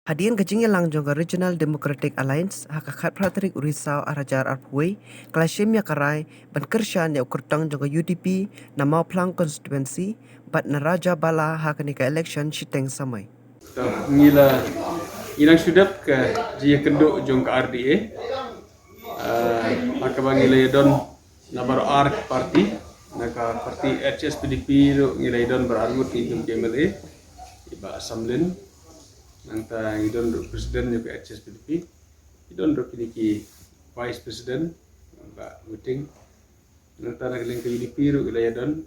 Hadian kajingnya langjong ke Regional Democratic Alliance hakakat Pratrik Urisau Arajar Arpui Klasim Yakarai ban Kershan ya ukurtang jong ke UDP nama Plang Constituency bat Naraja Bala hakanika election shiteng samai. Ngila ilang sudah ke jia kenduk jong ke RDA maka bangila yadon nabar ARC party naka parti HSPDP ro ngila yadon berargut ni jong KMLA iba Samlin nangta idon ro presiden jo ke HSPDP idon ro ki vice president ba meeting nangta nagling ke UDP ro ngila yadon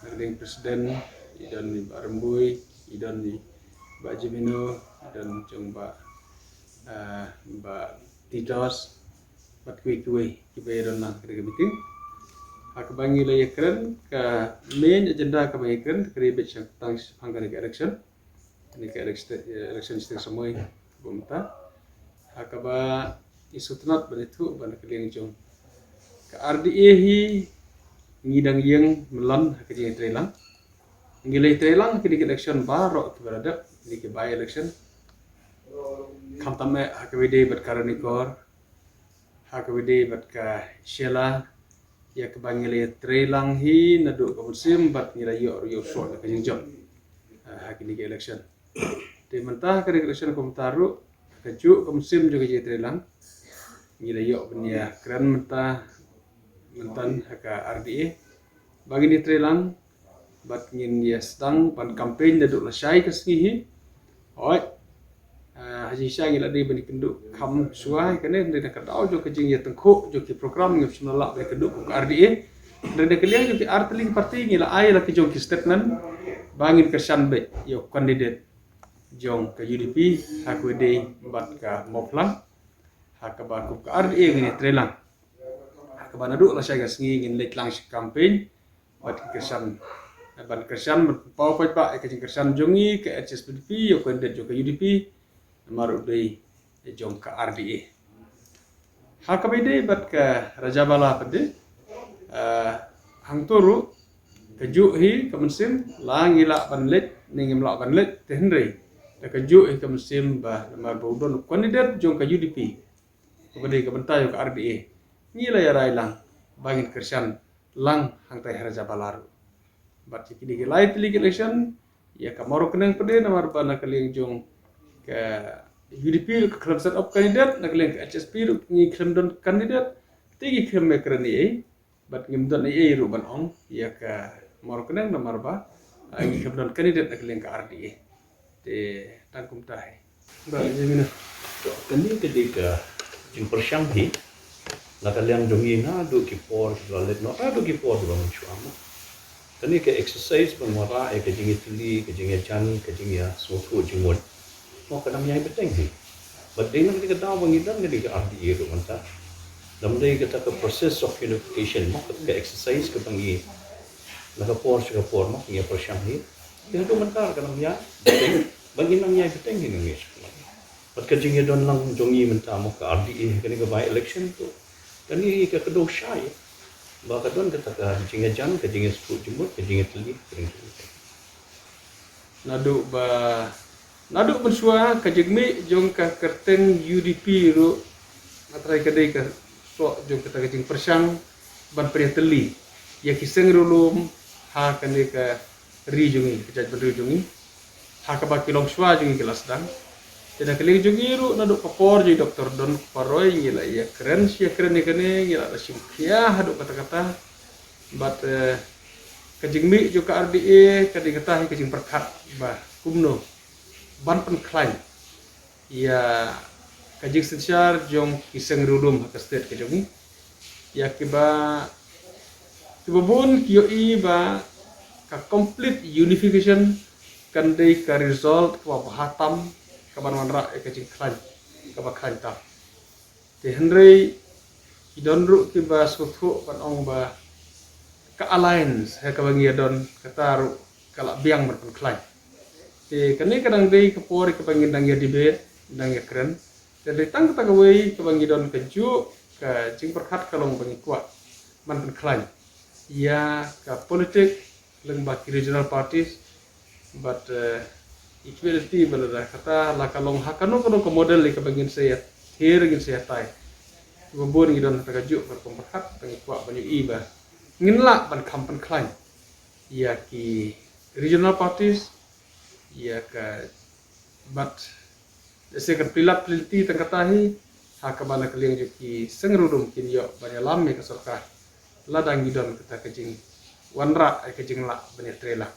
nagling presiden idon ni Barembui idon ni Mbak Jemino dan jong Mbak Titos bat kui kibai don nang kerja meeting hak bangi la yakran ka main agenda ka bangi kran keribet yang tang hangga ke election ni ke election sting semua bumta hak ba isutnat banitu ban keleng jong ka RDA hi ngidang yang melan hak je trelang ngilai trelang ke election baru ke berada ni ke by election kam tame hakawide bat karanikor hakawide bat ka shela ya ke bangile trelang hi nadu ka musim bat ngira yo so ka jingjong hakini ke election de mentah ke election ko taru ka ju ka musim juga je trelang ngira yo benia kran mentah mentan haka RDA bagi ni trelang bat ngin dia sedang pan campaign nadu la syai ka sgihi oi Haji Syah ngila di bani kenduk kam suai kene ndena kadau jo kejing ya tengkuk jo ki program ngap sunala be kenduk ku RDA ndena keliang jo ki artli parti ngila ai la ki jo ki statement bangin kersan be yo kandidat jong ke UDP hakwede bat ka moplang hakaba ku ka RDA ngini trelang hakaba nadu la syai gasngi ngin lek lang campaign bat kersan ban kersan pau pai pa kejing kersan jongi ke HSPDP yo kandidat jo ke UDP maru dei jong ka RDA hakabide bat ka Raja Bala pade hang turu keju hi kemusim langila banlet ningim la banlet tenre da keju hi kemusim ba mar bodon kandidat jong ka UDP kepada ke bentai ka RDA ngila ya railang bangin kersan lang hang tai Raja Bala bat kini ke light election ya ka maru kenang pade namar bana kaliang jong ke UDP ke club set up kandidat nak leng ke HSP ni klem don kandidat tigi klem kerani bat ngim don ai ru ban ong ya ka mar kenang nomor ba ni klem don kandidat nak leng ke RDA te tangkum tai ba jemina kani ketika jing persyang hi nak kalian dongi na do ki por lalet no do ki por do chuama kani ke exercise pengwara ke jing itli ke jing jan ke jing ya sofu jingmon mau kadang yang penting sih. Badai nanti kita tahu bangitan ketika RDA itu manta. Dalam dia kita ke proses of unification, mau ke exercise ke bangi. Laga por mau punya persiang ni. Yang tu manta kadang ya penting. Bagi nang yang penting ni nangis. Bad kerjanya don lang jongi manta mau ke RDA ketika by election tu. Kani ke kedua syai. Bahkan don kita ke kerjanya jan, kerjanya sepuluh jumut, kerjanya teli. Nadu bersua kajegmi jong ka kerteng UDP ru atrai kadai ka so jong kata kajing persang ban priateli ya kiseng rulum ha kane ka ri jongi kajaj bandri jongi ha ka ba kilong swa jongi kelas dang tidak keling jongi ru nadu kapor ji doktor don paroi ngila ya keren sia keren ni kane ngila sim kia hadu kata-kata bat kajegmi jong ka RDA kadai kata kajing perkat ba kumno ban penklaim ya kajik secar jong kiseng rulum hak state ke jongi ya kiba bon kioi ba ka complete unification kan dei ka result wa bahatam ka ban wanra e kajik klaim ka ba klaim ta te henry idonru kiba suthu ban ong ba ka alliance he ka bangi don kataru kala biang ban penklaim te kane kadang dei ke por ke bangin dang ya debate dang ya keren dan datang ke tagawai ke bangi don keju ke jing perkat kalong bangi kuat man klaim ya ka politik leng baki regional parties but equality benar kata la kalong hakano kono ke model ke bangin saya here ngin saya tai gobor ngidon tagajuk berkompat tang kwa banyu iba nginla ban kampan klain ya ki regional parties ya ka but sekan pilap pilti tang katahi hakabana kaliang juki sengrudum kin yo banya lamme ke sarkar ladang ngidon kata kejing wanra kejing la banya trela